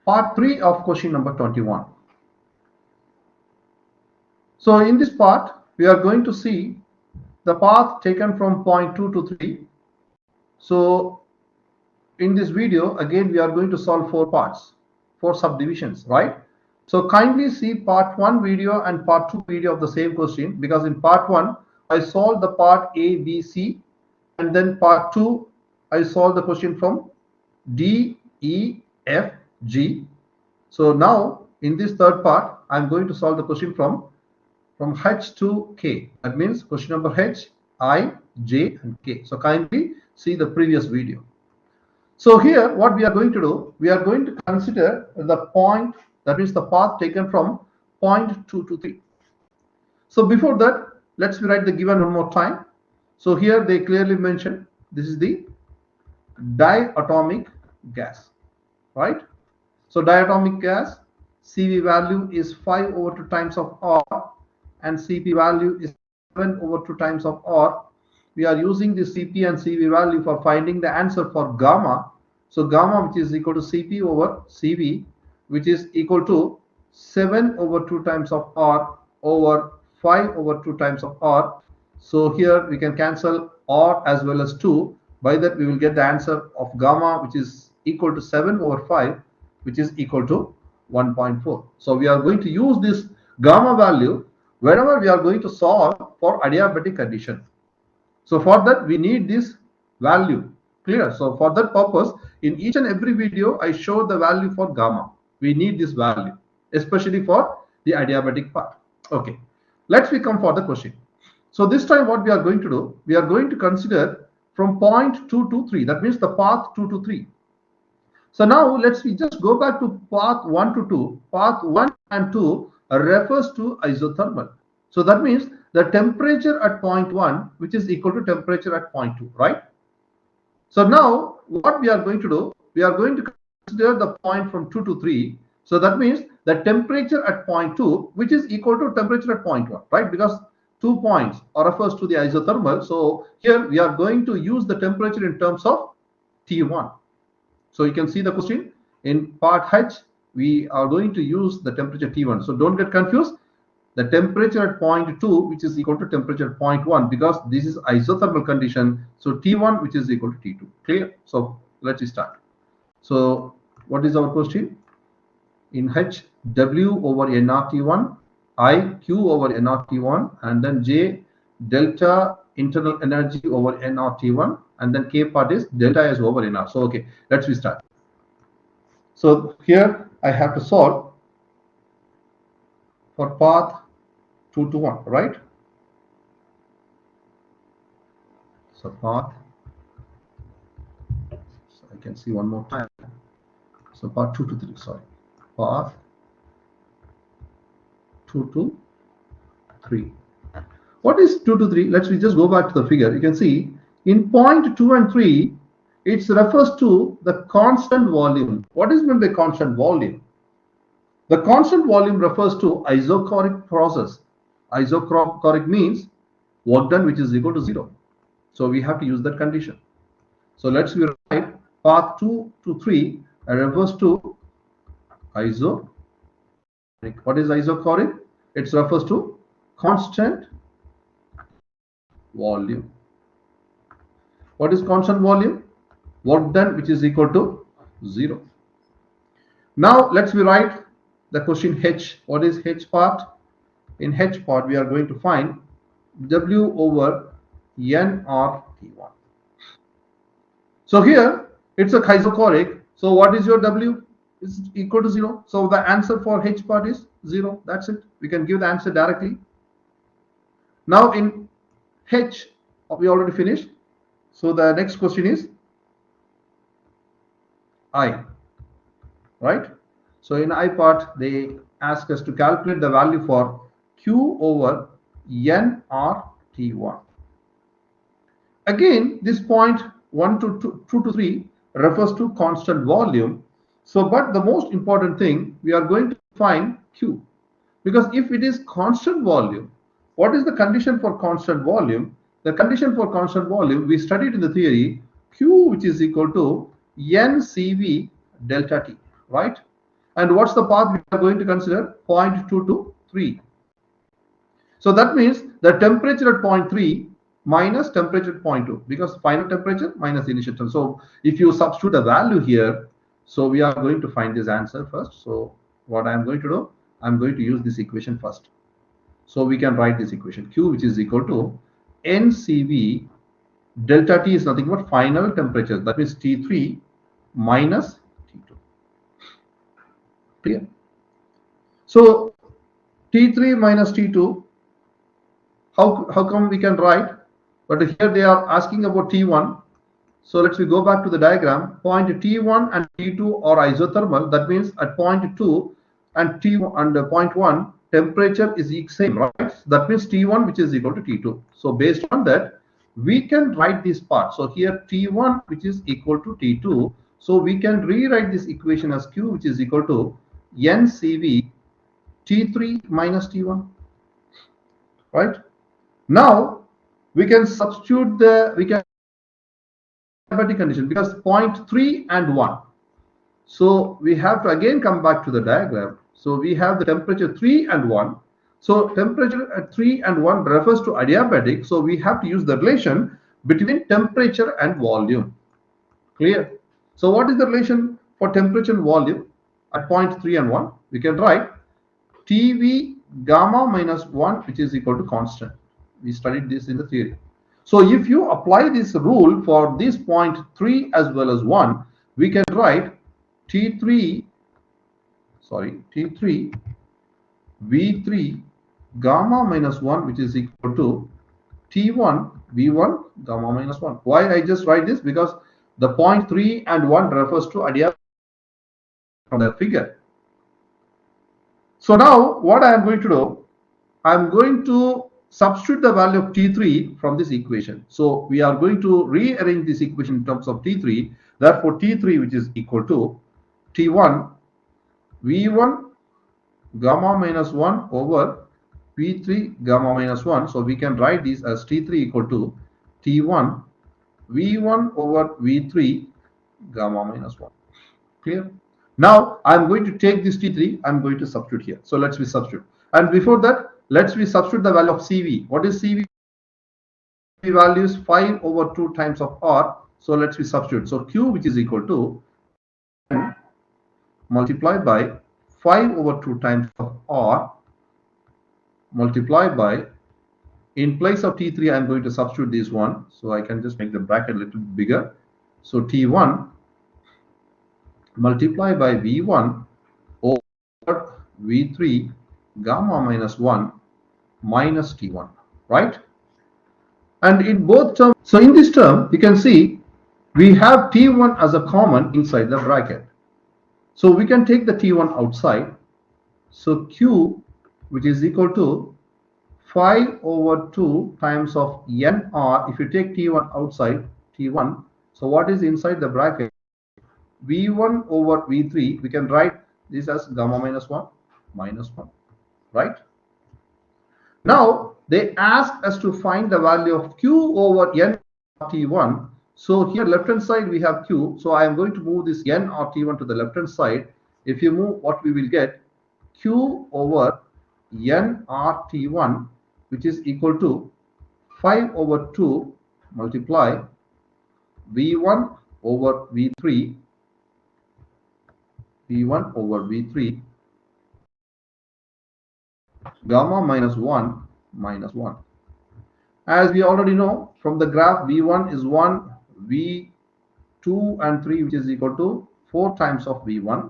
part 3 of question number 21. So in this part, we are going to see the path taken from point 2 to 3. So in this video, again, we are going to solve 4 parts, 4 subdivisions, right? So kindly see part 1 video and part 2 video of the same question, because in part 1, I solved the part A, B, C, and then part 2, I solved the question from D, E, F, G. So now in this third part, I'm going to solve the question from H to K. That means question number H, I, J, and K. So kindly see the previous video. So here what we are going to do, we are going to consider the point, that is the path taken from point 2 to 3. So before that, let's write the given one more time. So here they clearly mention this is the diatomic gas, right? So diatomic gas, CV value is 5 over 2 times of R, and CP value is 7 over 2 times of R. We are using the CP and CV value for finding the answer for gamma. So gamma, which is equal to CP over CV, which is equal to 7 over 2 times of R over 5 over 2 times of R. So here we can cancel R as well as 2. By that we will get the answer of gamma, which is equal to 7 over 5, which is equal to 1.4. So we are going to use this gamma value whenever we are going to solve for adiabatic condition. So for that we need this value. Clear? So for that purpose, in each and every video I show the value for gamma. We need this value, especially for the adiabatic part. Okay, let's come for the question. So this time what we are going to do, we are going to consider from point 2 to 3. That means the path 2 to 3. So now let's just go back to path 1 to 2. Path 1 and 2 refers to isothermal. So that means the temperature at point 1, which is equal to temperature at point 2, right? So now what we are going to do, we are going to consider the point from 2 to 3. So that means the temperature at point 2, which is equal to temperature at point 1, right? Because 2 points refers to the isothermal. So here we are going to use the temperature in terms of T1. So you can see the question in part H, we are going to use the temperature T1. So don't get confused. The temperature at point 2, which is equal to temperature at point 1, because this is isothermal condition. So T1, which is equal to T2. Clear? So let's start. So what is our question? In H, W over nRT1, I, Q over nRT1, and then J, delta internal energy over nRT1, and then K part is delta S over nR. So okay, let's start. So here I have to solve for path 2 to 1, right? So path, so I can see one more time. So path 2 to 3, sorry, path 2 to 3. What is 2 to 3? Let's just go back to the figure. You can see in point 2 and 3, it refers to the constant volume. What is meant by constant volume? The constant volume refers to isochoric process. Isochoric means work done which is equal to 0. So we have to use that condition. So let's write path 2 to 3 refers to isochoric. What is isochoric? It refers to constant volume. What is constant volume? Work done which is equal to 0. Now let's write the question H. What is H part? In H part we are going to find W over nRT1. So here it's a isochoric. So what is your W? Is equal to 0. So the answer for H part is 0. That's it. We can give the answer directly. Now in H we already finished. So the next question is I, right? So in I part they ask us to calculate the value for Q over nRT1. Again, this point 1 to 2 to 3 refers to constant volume. So but the most important thing, we are going to find Q, because if it is constant volume, what is the condition for constant volume? The condition for constant volume we studied in the theory, Q which is equal to NCV delta T, right? And what's the path we are going to consider? 0.2 to 3. So that means the temperature at point 3 minus temperature at point 2, because final temperature minus initial temperature. So if you substitute a value here, so we are going to find this answer first. So what I am going to do, I'm going to use this equation first. So we can write this equation Q, which is equal to NCV delta T is nothing but final temperature. That means T3 minus T2. Clear? So T3 minus T2, how come we can write? But here they are asking about T1. So let's go back to the diagram. Point T1 and T2 are isothermal. That means at point 2 and T1 and point 1, temperature is same, right? That means T1, which is equal to T2. So based on that, we can write this part. So here T1, which is equal to T2. So we can rewrite this equation as Q, which is equal to NCV T3 minus T1, right? Now we can substitute adiabatic condition, because point 3 and 1. So we have to again come back to the diagram. So we have the temperature 3 and 1. So temperature at 3 and 1 refers to adiabatic. So we have to use the relation between temperature and volume. Clear? So what is the relation for temperature and volume at point 3 and 1? We can write TV gamma minus 1, which is equal to constant. We studied this in the theory. So if you apply this rule for this point 3 as well as 1, we can write T3 V3 gamma minus 1, which is equal to T1 V1 gamma minus 1. Why I just write this? Because the point 3 and 1 refers to adiabatic from the figure. So now what I am going to do, I am going to substitute the value of T3 from this equation. So we are going to rearrange this equation in terms of T3. Therefore T3, which is equal to T1 V1 gamma minus 1 over V3 gamma minus 1. So we can write this as T3 equal to T1 V1 over V3 gamma minus 1. Clear? Now I'm going to take this T3, I'm going to substitute here. So let's substitute. And before that, let's substitute the value of CV. What is CV? CV value is 5 over 2 times of R. So let's substitute. So Q, which is equal to N multiplied by 5 over 2 times of R multiplied by, in place of T3, I'm going to substitute this one. So I can just make the bracket a little bigger. So T1 multiplied by V1 over V3 gamma minus 1 minus T1, right? And in both terms, so in this term, you can see we have T1 as a common inside the bracket. So we can take the T1 outside. So Q, which is equal to 5 over 2 times of NR. If you take T1 outside, T1, so what is inside the bracket? V1 over V3, we can write this as gamma minus 1 minus 1, right? Now they ask us to find the value of Q over N T1. So here left hand side we have Q. So I am going to move this N or T1 to the left hand side. If you move, what we will get? Q over N R T1, which is equal to 5 over 2 multiply V1 over V3 over V3 gamma minus 1 minus 1. As we already know from the graph, V1 is 1, V2 and 3, which is equal to 4 times of V1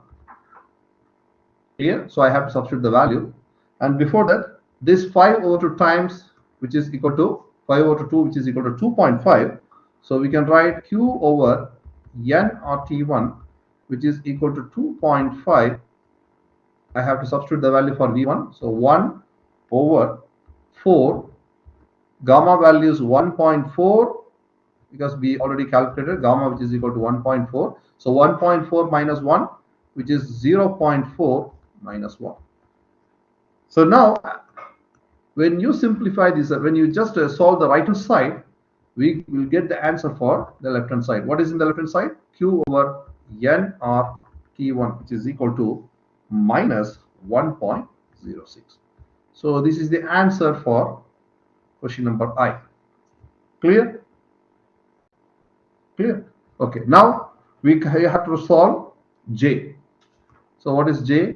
here. So I have to substitute the value. And before that, this 5 over 2 times, which is equal to 5 over 2, which is equal to 2.5. So we can write Q over N or T1, which is equal to 2.5. I have to substitute the value for V1. So 1 over 4. Gamma value is 1.4, because we already calculated gamma, which is equal to 1.4. So 1.4 minus 1, which is 0.4 minus 1. So now when you simplify this, when you just solve the right hand side, we will get the answer for the left hand side. What is in the left hand side? Q over N R T1, which is equal to minus 1.06. So this is the answer for question number I. Clear? Clear? Okay. Now we have to solve J. So what is J?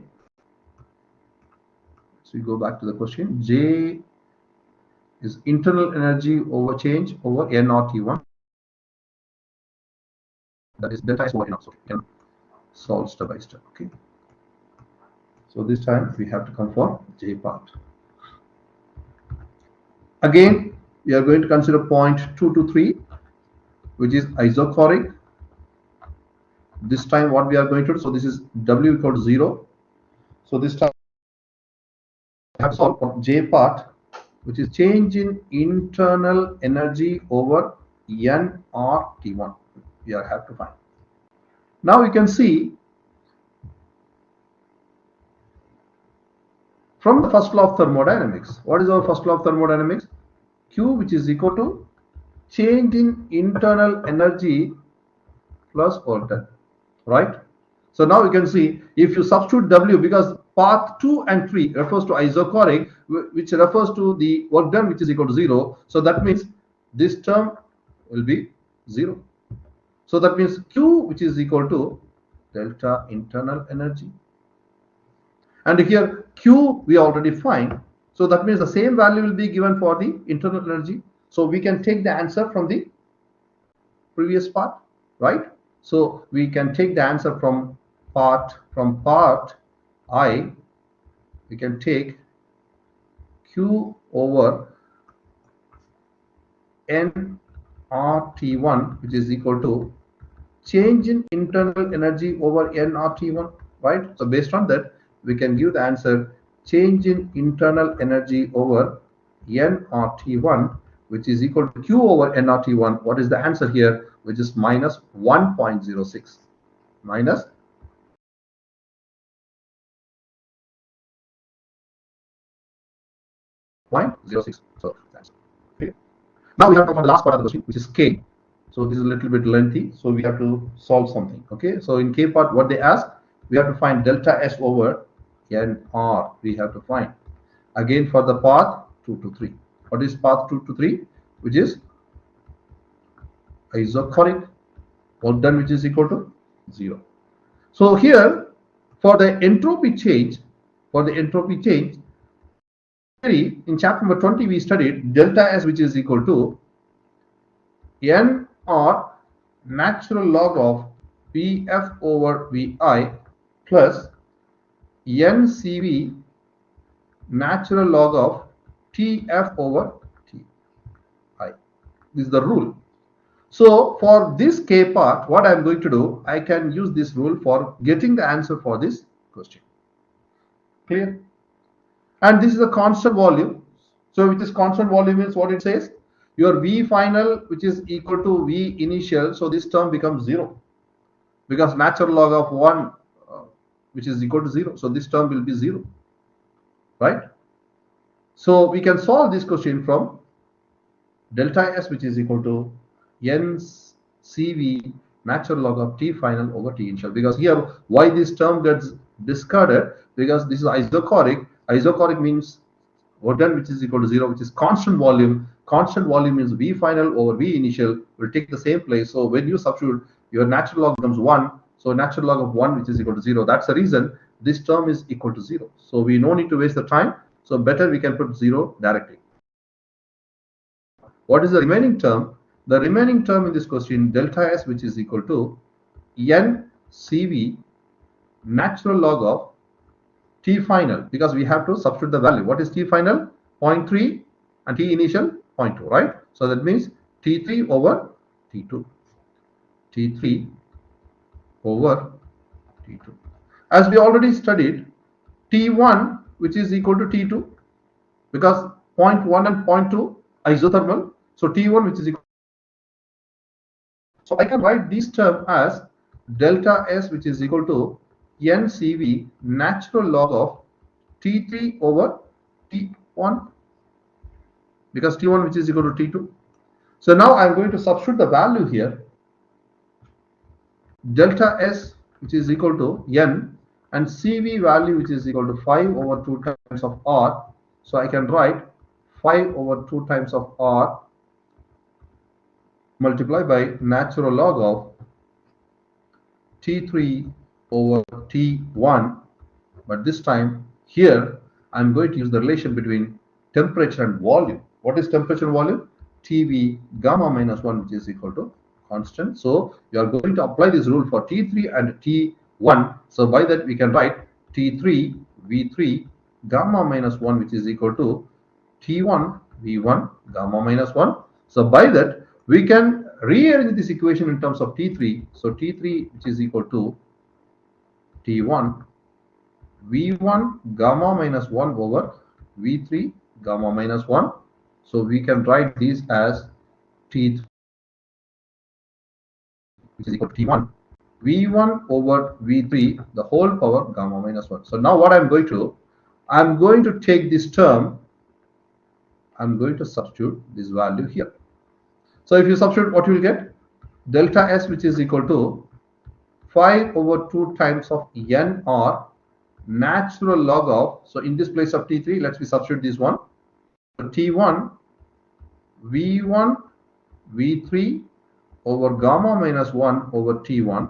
So we go back to the question. J is internal energy over change over N or T1. That is delta S over N. So we can solve step by step. Okay. So this time we have to come for J part. Again, we are going to consider point 2 to 3, which is isochoric. This time what we are going to do, so this is W equal to 0. So this time we have to solve for J part, which is change in internal energy over N or T1. We have to find. Now you can see from the first law of thermodynamics. What is our first law of thermodynamics? Q, which is equal to change in internal energy plus work done, right? So now you can see if you substitute W, because path 2 and 3 refers to isochoric, which refers to the work done, which is equal to 0. So that means this term will be 0. So that means Q, which is equal to delta internal energy. And here Q we already find. So that means the same value will be given for the internal energy. So we can take the answer from the previous part, right? So we can take the answer from part I. We can take Q over N RT1, which is equal to change in internal energy over N RT1, right? So based on that, we can give the answer change in internal energy over N RT1, which is equal to Q over N RT1. What is the answer here? Which is minus 1.06. Minus 0.06. So that's okay. Now we have to come for the last part of the question, which is K. So this is a little bit lengthy, so we have to solve something. Okay, so in K part, what they ask, we have to find delta S over NR. We have to find again for the path 2 to 3. What is path 2 to 3? Which is isochoric, work done, which is equal to 0. So here for the entropy change, in chapter number 20 we studied delta S, which is equal to N or natural log of Pf over Vi plus NCV natural log of Tf over Ti. This is the rule. So for this K part, what I am going to do, I can use this rule for getting the answer for this question. Clear? And this is a constant volume. So which is constant volume means what it says? Your V final, which is equal to V initial. So this term becomes 0 because natural log of 1, which is equal to 0. So this term will be 0, right? So we can solve this question from delta S, which is equal to NCV natural log of T final over T initial. Because here, why this term gets discarded? Because this is isochoric. Isochoric means work done, which is equal to 0, which is constant volume. Constant volume means V final over V initial will take the same place. So when you substitute, your natural log becomes 1. So natural log of 1, which is equal to 0. That's the reason this term is equal to 0. So we no need to waste the time. So better we can put 0 directly. What is the remaining term? The remaining term in this question, delta S, which is equal to NCV natural log of T final, because we have to substitute the value. What is T final? 0.3 and T initial 0.2, right? So that means T3 over T2. T3 over T2. As we already studied, T1, which is equal to T2, because 0.1 and 0.2 isothermal. So T1, which is equal. So I can write this term as delta S, which is equal to NCV natural log of T3 over T1, because T1, which is equal to T2. So now I'm going to substitute the value here. Delta S, which is equal to N, and CV value which is equal to 5 over 2 times of R. So I can write 5 over 2 times of R multiplied by natural log of T3 over T1, but this time here I'm going to use the relation between temperature and volume. What is temperature and volume? TV gamma minus 1, which is equal to constant. So you are going to apply this rule for T3 and T1. So by that we can write T3 V3 gamma minus 1, which is equal to T1 V1 gamma minus 1. So by that we can rearrange this equation in terms of T3. So T3, which is equal to T1 V1 gamma minus 1 over V3 gamma minus 1. So we can write these as T3, which is equal to T1 V1 over V3 the whole power gamma minus 1. So now what I'm going to take this term, I'm going to substitute this value here. So if you substitute, what you will get? Delta S, which is equal to 5 over 2 times of NR natural log of, so in this place of T3, let's substitute this one. T1 V1 V3 over gamma minus 1 over T1.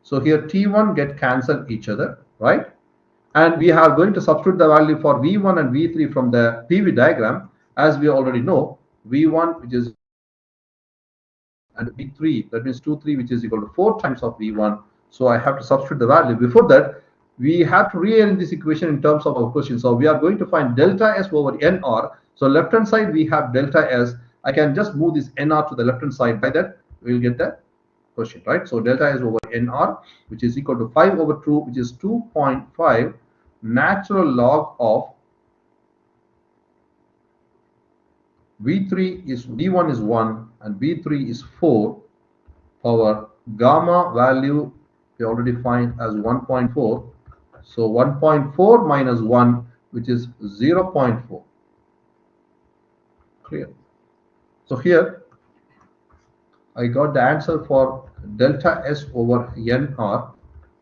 So here T1 get cancelled each other, right? And we are going to substitute the value for V1 and V3 from the PV diagram. As we already know, V1, which is, and V3, that means 2 3, which is equal to 4 times of V1. So I have to substitute the value. Before that, we have to rearrange this equation in terms of our question. So we are going to find delta S over NR. So left hand side we have delta S. I can just move this NR to the left hand side. By that we will get the question, right? So delta S over NR, which is equal to 5 over 2, which is 2.5 natural log of V3 is V1 is 1 and V3 is 4. Our gamma value we already find as 1.4. So 1.4 minus 1, which is 0.4. Clear? So here I got the answer for delta S over NR.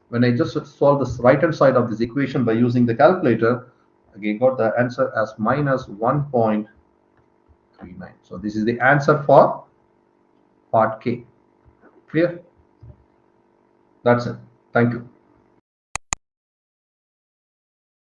When I just solve this right hand side of this equation by using the calculator, again got the answer as minus 1.39. So this is the answer for part K. Clear? That's it. Thank you.